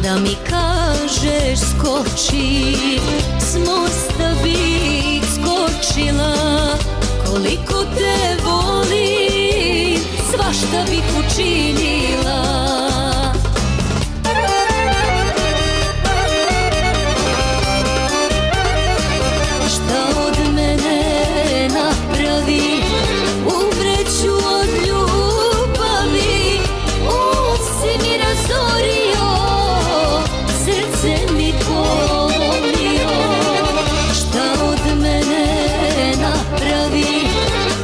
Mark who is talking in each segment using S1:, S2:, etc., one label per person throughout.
S1: da mi kažeš skoči, s mosta bi skočila. Koliko te volim, svašta bih učinila. Šta od mene napravi, umreću od ljubavi. Si mi razorio, srce mi polomio. Šta od mene napravi,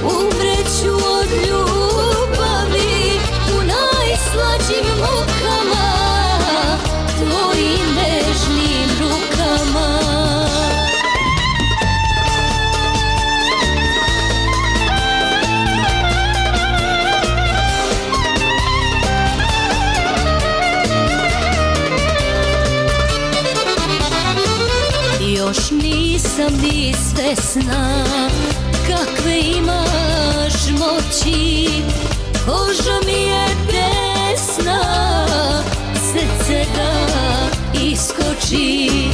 S1: umreću od ljubavi. U najslađim mukama, tvojim nežnim rukama. Još nisam ni svesna kakve imaš moći. Koža mi je tesna, srce da iskoči.